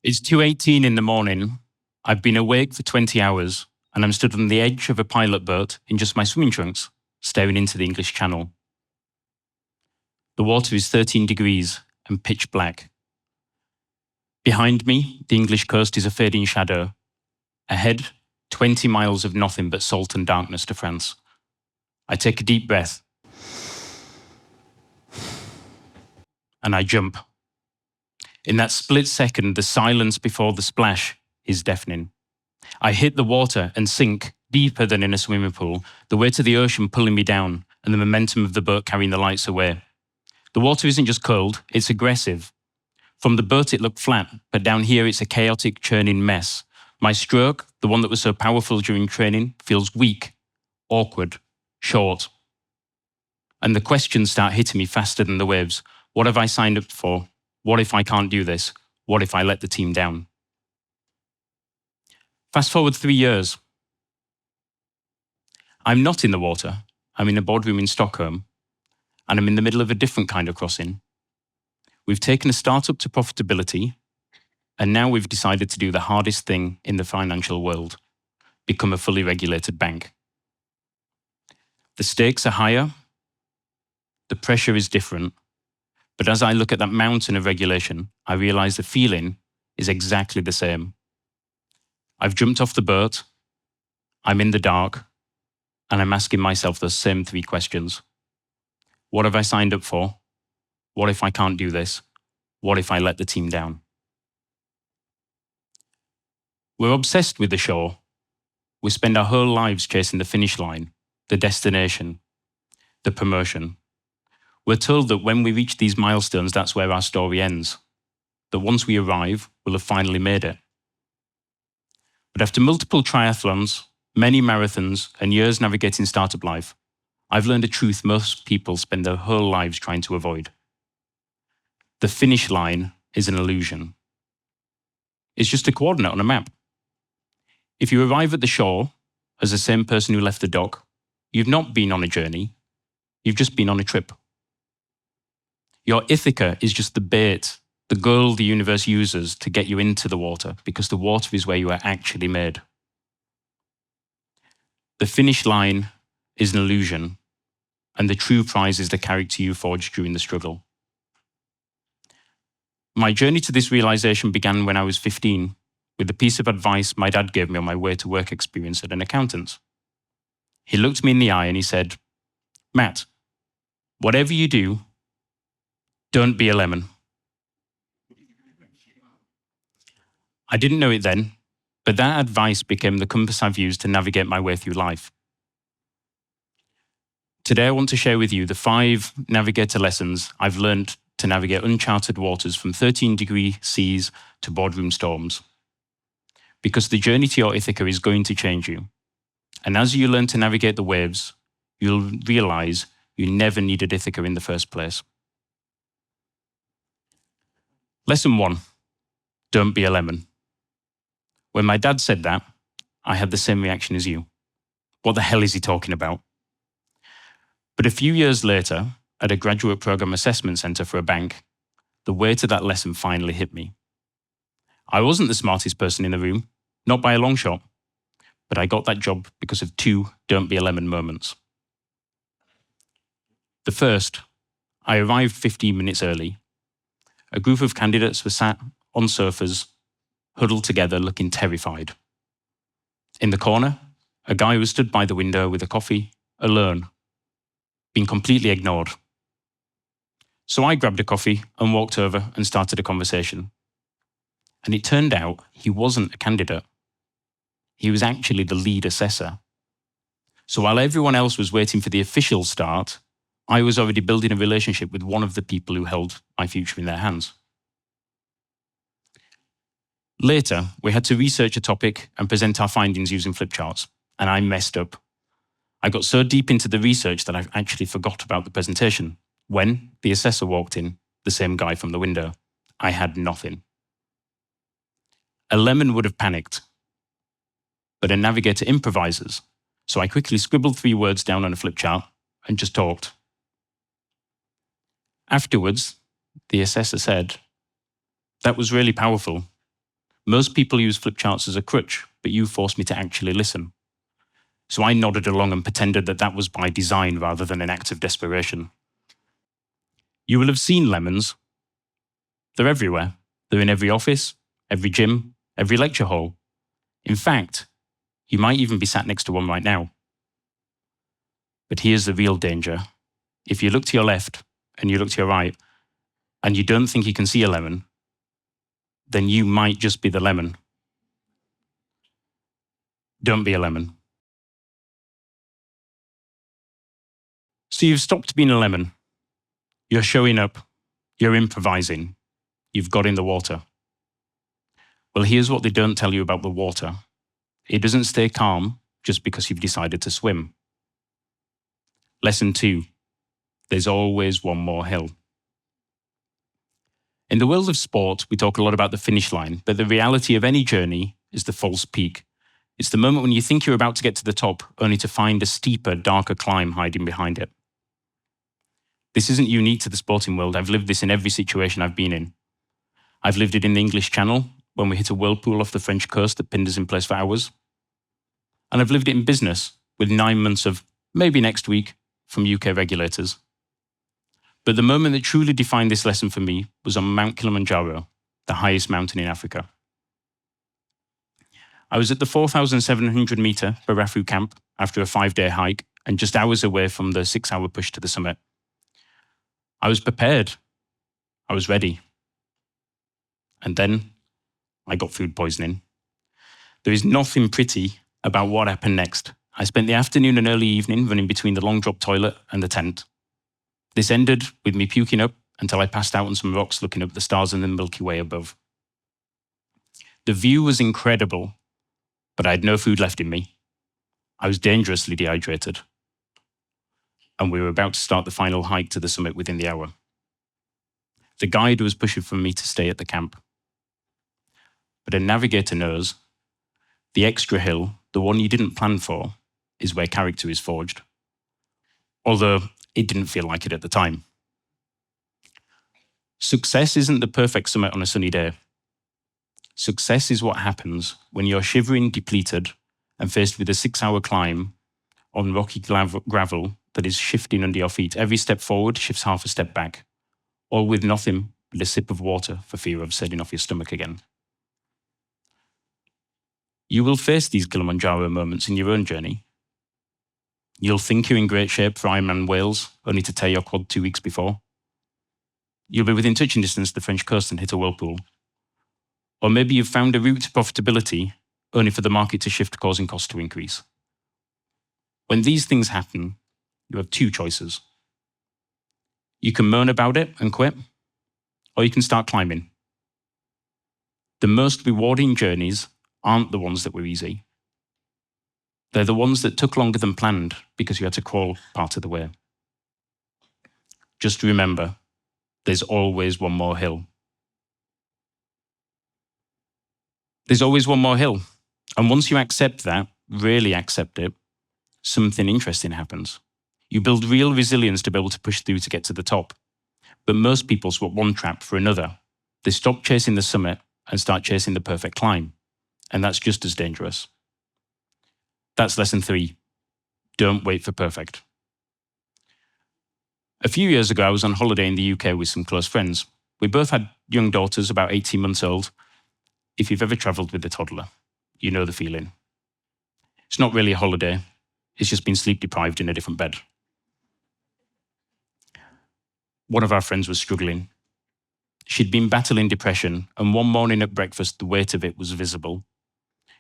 It's 2:18 in the morning. I've been awake for 20 hours and I'm stood on the edge of a pilot boat in just my swimming trunks, staring into the English Channel. The water is 13 degrees and pitch black. Behind me, the English coast is a fading shadow. Ahead, 20 miles of nothing but salt and darkness to France. I take a deep breath and I jump. In that split second, the silence before the splash is deafening. I hit the water and sink deeper than in a swimming pool, the weight of the ocean pulling me down and the momentum of the boat carrying the lights away. The water isn't just cold, it's aggressive. From the boat it looked flat, but down here it's a chaotic, churning mess. My stroke, the one that was so powerful during training, feels weak, awkward, short. And the questions start hitting me faster than the waves. What have I signed up for? What if I can't do this? What if I let the team down? Fast forward 3 years. I'm not in the water. I'm in a boardroom in Stockholm, and I'm in the middle of a different kind of crossing. We've taken a startup to profitability, and now we've decided to do the hardest thing in the financial world, become a fully regulated bank. The stakes are higher, the pressure is different, but as I look at that mountain of regulation, I realize the feeling is exactly the same. I've jumped off the boat, I'm in the dark, and I'm asking myself those same 3 questions. What have I signed up for? What if I can't do this? What if I let the team down? We're obsessed with the shore. We spend our whole lives chasing the finish line, the destination, the promotion. We're told that when we reach these milestones, that's where our story ends. That once we arrive, we'll have finally made it. But after multiple triathlons, many marathons, and years navigating startup life, I've learned a truth most people spend their whole lives trying to avoid. The finish line is an illusion. It's just a coordinate on a map. If you arrive at the shore as the same person who left the dock, you've not been on a journey, you've just been on a trip. Your Ithaca is just the bait, the goal the universe uses to get you into the water, because the water is where you are actually made. The finish line is an illusion, and the true prize is the character you forged during the struggle. My journey to this realization began when I was 15, with a piece of advice my dad gave me on my way to work experience at an accountant's. He looked me in the eye and he said, "Matt, whatever you do, don't be a lemon." I didn't know it then, but that advice became the compass I've used to navigate my way through life. Today I want to share with you the 5 navigator lessons I've learned to navigate uncharted waters, from 13-degree seas to boardroom storms. Because the journey to your Ithaca is going to change you. And as you learn to navigate the waves, you'll realize you never needed Ithaca in the first place. Lesson 1, don't be a lemon. When my dad said that, I had the same reaction as you. What the hell is he talking about? But a few years later, at a graduate program assessment center for a bank, the weight of that lesson finally hit me. I wasn't the smartest person in the room, not by a long shot, but I got that job because of 2 don't be a lemon moments. The first, I arrived 15 minutes early. A group of candidates were sat on sofas, huddled together, looking terrified. In the corner, a guy was stood by the window with a coffee, alone, being completely ignored. So I grabbed a coffee and walked over and started a conversation. And it turned out he wasn't a candidate. He was actually the lead assessor. So while everyone else was waiting for the official start, I was already building a relationship with one of the people who held my future in their hands. Later, we had to research a topic and present our findings using flip charts, and I messed up. I got so deep into the research that I actually forgot about the presentation. When the assessor walked in, the same guy from the window, I had nothing. A lemon would have panicked, but a navigator improvises, so I quickly scribbled 3 words down on a flip chart and just talked. Afterwards, the assessor said, "That was really powerful. Most people use flip charts as a crutch, but you forced me to actually listen. So I nodded along and pretended that that was by design rather than an act of desperation. You will have seen lemons. They're everywhere. They're in every office, every gym, every lecture hall. In fact, you might even be sat next to one right now. But here's the real danger. If you look to your left and you look to your right and you don't think you can see a lemon, then you might just be the lemon. Don't be a lemon. So you've stopped being a lemon. You're showing up. You're improvising. You've got in the water. Well, here's what they don't tell you about the water. It doesn't stay calm just because you've decided to swim. Lesson 2. There's always one more hill. In the world of sport, we talk a lot about the finish line, but the reality of any journey is the false peak. It's the moment when you think you're about to get to the top, only to find a steeper, darker climb hiding behind it. This isn't unique to the sporting world. I've lived this in every situation I've been in. I've lived it in the English Channel, when we hit a whirlpool off the French coast that pinned us in place for hours. And I've lived it in business, with 9 months of maybe next week from UK regulators. But the moment that truly defined this lesson for me was on Mount Kilimanjaro, the highest mountain in Africa. I was at the 4,700-meter Barafu camp after a 5-day hike and just hours away from the 6-hour push to the summit. I was prepared. I was ready. And then I got food poisoning. There is nothing pretty about what happened next. I spent the afternoon and early evening running between the long drop toilet and the tent. This ended with me puking up until I passed out on some rocks looking up at the stars and the Milky Way above. The view was incredible, but I had no food left in me. I was dangerously dehydrated. And we were about to start the final hike to the summit within the hour. The guide was pushing for me to stay at the camp. But a navigator knows the extra hill, the one you didn't plan for, is where character is forged. Although it didn't feel like it at the time. Success isn't the perfect summit on a sunny day. Success is what happens when you're shivering, depleted, and faced with a 6-hour climb on rocky gravel that is shifting under your feet. Every step forward shifts half a step back, all with nothing but a sip of water for fear of setting off your stomach again. You will face these Kilimanjaro moments in your own journey. You'll think you're in great shape for Ironman Wales, only to tear your quad 2 weeks before. You'll be within touching distance of the French coast and hit a whirlpool. Or maybe you've found a route to profitability, only for the market to shift, causing costs to increase. When these things happen, you have 2 choices. You can moan about it and quit, or you can start climbing. The most rewarding journeys aren't the ones that were easy. They're the ones that took longer than planned because you had to crawl part of the way. Just remember, there's always one more hill. There's always one more hill. And once you accept that, really accept it, something interesting happens. You build real resilience to be able to push through to get to the top. But most people swap one trap for another. They stop chasing the summit and start chasing the perfect climb. And that's just as dangerous. That's lesson 3. Don't wait for perfect. A few years ago, I was on holiday in the UK with some close friends. We both had young daughters, about 18 months old. If you've ever travelled with a toddler, you know the feeling. It's not really a holiday. It's just been sleep deprived in a different bed. One of our friends was struggling. She'd been battling depression, and one morning at breakfast, the weight of it was visible.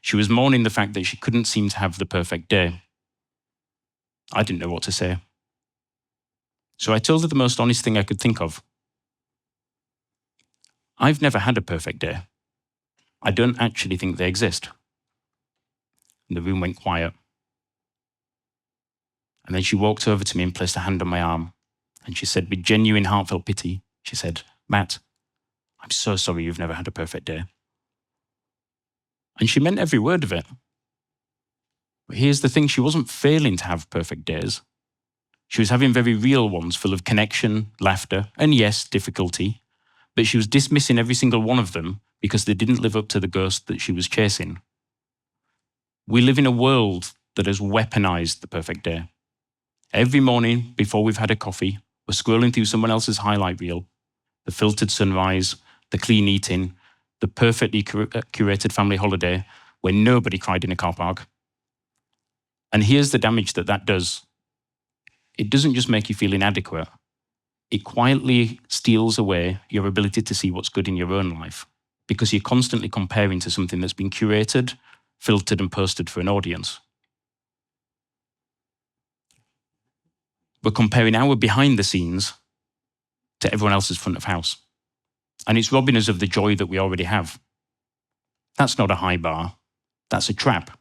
She was mourning the fact that she couldn't seem to have the perfect day. I didn't know what to say. So I told her the most honest thing I could think of. I've never had a perfect day. I don't actually think they exist. And the room went quiet. And then she walked over to me and placed a hand on my arm. And she said with genuine heartfelt pity, she said, "Matt, I'm so sorry you've never had a perfect day." And she meant every word of it. But here's the thing, she wasn't failing to have perfect days. She was having very real ones full of connection, laughter, and yes, difficulty. But she was dismissing every single one of them because they didn't live up to the ghost that she was chasing. We live in a world that has weaponized the perfect day. Every morning before we've had a coffee, we're scrolling through someone else's highlight reel, the filtered sunrise, the clean eating, the perfectly curated family holiday where nobody cried in a car park. And here's the damage that does. It doesn't just make you feel inadequate. It quietly steals away your ability to see what's good in your own life, because you're constantly comparing to something that's been curated, filtered, and posted for an audience. We're comparing our behind the scenes to everyone else's front of house. And it's robbing us of the joy that we already have. That's not a high bar. That's a trap.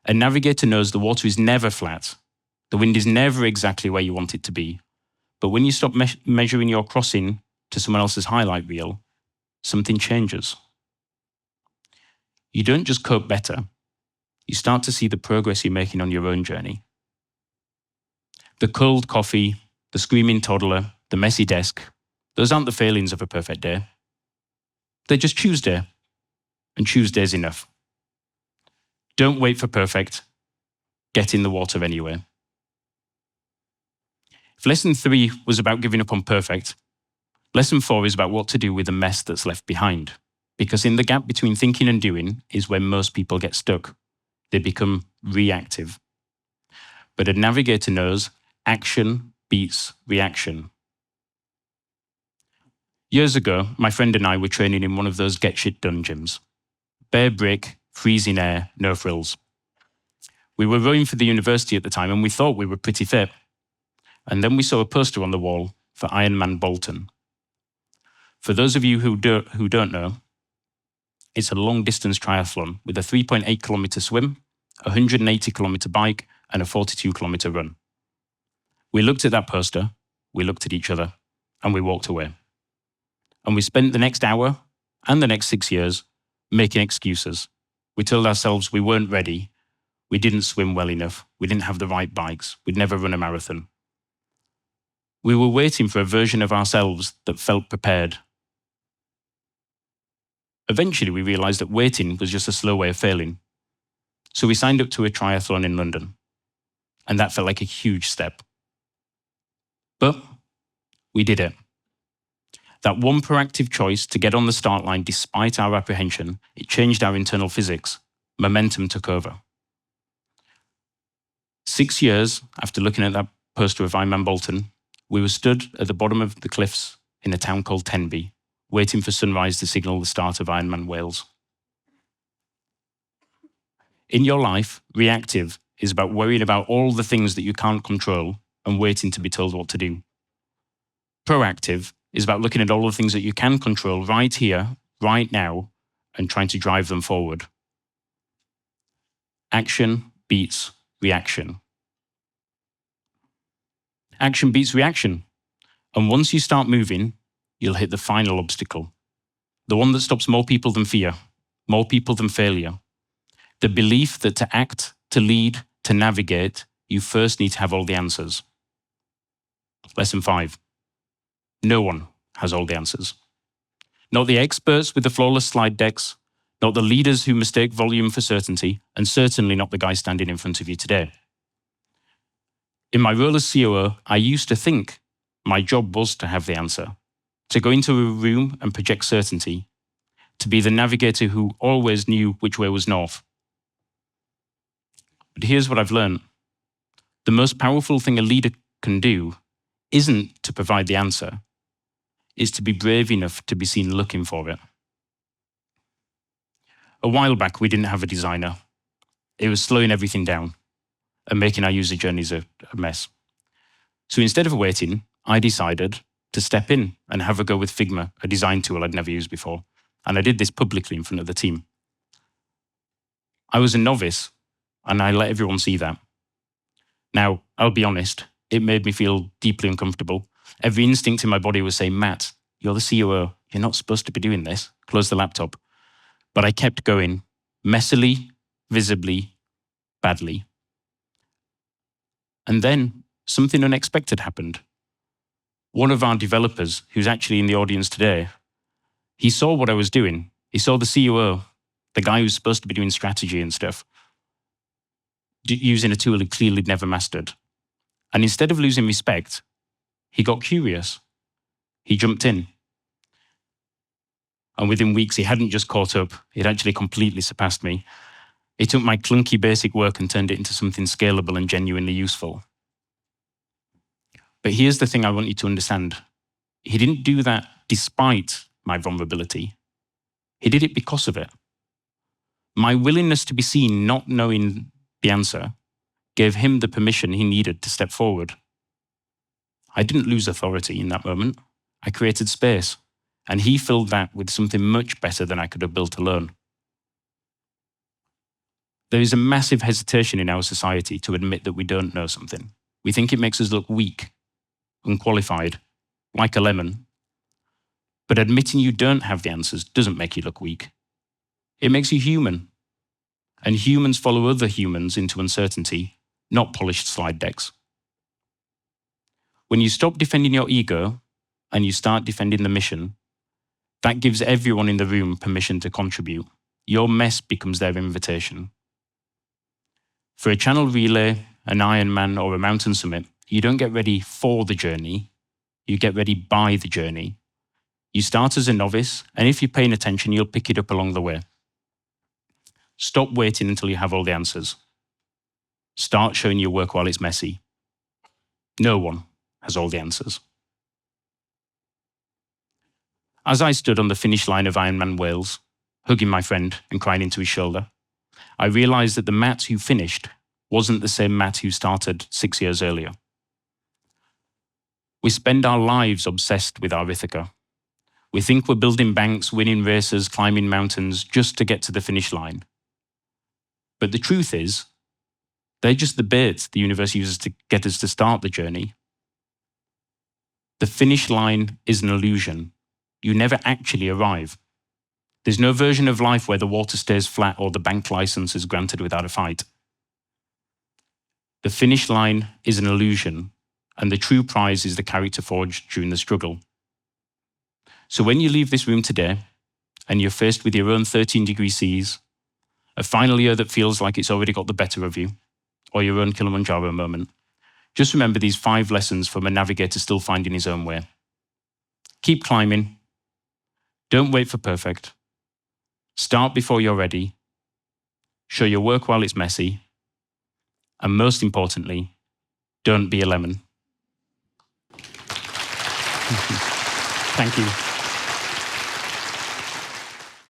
A navigator knows the water is never flat. The wind is never exactly where you want it to be. But when you stop measuring your crossing to someone else's highlight reel, something changes. You don't just cope better. You start to see the progress you're making on your own journey. The cold coffee, the screaming toddler, the messy desk, those aren't the failings of a perfect day. They're just Tuesday, and Tuesday's enough. Don't wait for perfect. Get in the water anyway. If lesson 3 was about giving up on perfect, lesson 4 is about what to do with the mess that's left behind. Because in the gap between thinking and doing is where most people get stuck. They become reactive. But a navigator knows action beats reaction. Years ago, my friend and I were training in one of those get shit done gyms. Bare brick, freezing air, no frills. We were rowing for the university at the time and we thought we were pretty fit. And then we saw a poster on the wall for Ironman Bolton. For those of you who don't know, it's a long-distance triathlon with a 3.8 kilometre swim, a 180 kilometre bike, and a 42 kilometre run. We looked at that poster, we looked at each other, and we walked away. And we spent the next hour and the next 6 years making excuses. We told ourselves we weren't ready, we didn't swim well enough, we didn't have the right bikes, we'd never run a marathon. We were waiting for a version of ourselves that felt prepared. Eventually, we realised that waiting was just a slow way of failing. So we signed up to a triathlon in London, and that felt like a huge step. But we did it. That one proactive choice to get on the start line despite our apprehension, it changed our internal physics. Momentum took over. 6 years after looking at that poster of Ironman Bolton, we were stood at the bottom of the cliffs in a town called Tenby, waiting for sunrise to signal the start of Ironman Wales. In your life, reactive is about worrying about all the things that you can't control and waiting to be told what to do. Proactive is about looking at all the things that you can control right here, right now, and trying to drive them forward. Action beats reaction. Action beats reaction. And once you start moving, you'll hit the final obstacle. The one that stops more people than fear, more people than failure. The belief that to act, to lead, to navigate, you first need to have all the answers. Lesson 5. No one has all the answers. Not the experts with the flawless slide decks, not the leaders who mistake volume for certainty, and certainly not the guy standing in front of you today. In my role as COO, I used to think my job was to have the answer, to go into a room and project certainty, to be the navigator who always knew which way was north. But here's what I've learned. The most powerful thing a leader can do isn't to provide the answer, it's to be brave enough to be seen looking for it. A while back, we didn't have a designer. It was slowing everything down and making our user journeys a mess. So instead of waiting, I decided to step in and have a go with Figma, a design tool I'd never used before. And I did this publicly in front of the team. I was a novice, and I let everyone see that. Now, I'll be honest, it made me feel deeply uncomfortable. Every instinct in my body was saying, Matt, you're the COO. You're not supposed to be doing this. Close the laptop. But I kept going, messily, visibly, badly. And then something unexpected happened. One of our developers, who's actually in the audience today, He saw what I was doing. He saw the COO, the guy who's supposed to be doing strategy and stuff, using a tool he clearly never mastered. And instead of losing respect, he got curious. He jumped in. And within weeks, he hadn't just caught up, he'd actually completely surpassed me. He took my clunky basic work and turned it into something scalable and genuinely useful. But here's the thing I want you to understand. He didn't do that despite my vulnerability. He did it because of it. My willingness to be seen, not knowing the answer, gave him the permission he needed to step forward. I didn't lose authority in that moment. I created space, and he filled that with something much better than I could have built alone. There is a massive hesitation in our society to admit that we don't know something. We think it makes us look weak, unqualified, like a lemon. But admitting you don't have the answers doesn't make you look weak. It makes you human. And humans follow other humans into uncertainty, not polished slide decks. When you stop defending your ego and you start defending the mission, that gives everyone in the room permission to contribute. Your mess becomes their invitation. For a channel relay, an Ironman, or a mountain summit, you don't get ready for the journey, you get ready by the journey. You start as a novice, and if you're paying attention, you'll pick it up along the way. Stop waiting until you have all the answers. Start showing your work while it's messy. No one has all the answers. As I stood on the finish line of Ironman Wales, hugging my friend and crying into his shoulder, I realized that the Matt who finished wasn't the same Matt who started 6 years earlier. We spend our lives obsessed with our Ithaca. We think we're building banks, winning races, climbing mountains just to get to the finish line. But the truth is, they're just the baits the universe uses to get us to start the journey. The finish line is an illusion. You never actually arrive. There's no version of life where the water stays flat or the bank license is granted without a fight. The finish line is an illusion, and the true prize is the character forged during the struggle. So when you leave this room today, and you're faced with your own 13-degree Cs, a final year that feels like it's already got the better of you, or your own Kilimanjaro moment, just remember these 5 lessons from a navigator still finding his own way. Keep climbing. Don't wait for perfect. Start before you're ready. Show your work while it's messy. And most importantly, don't be a lemon. Thank you.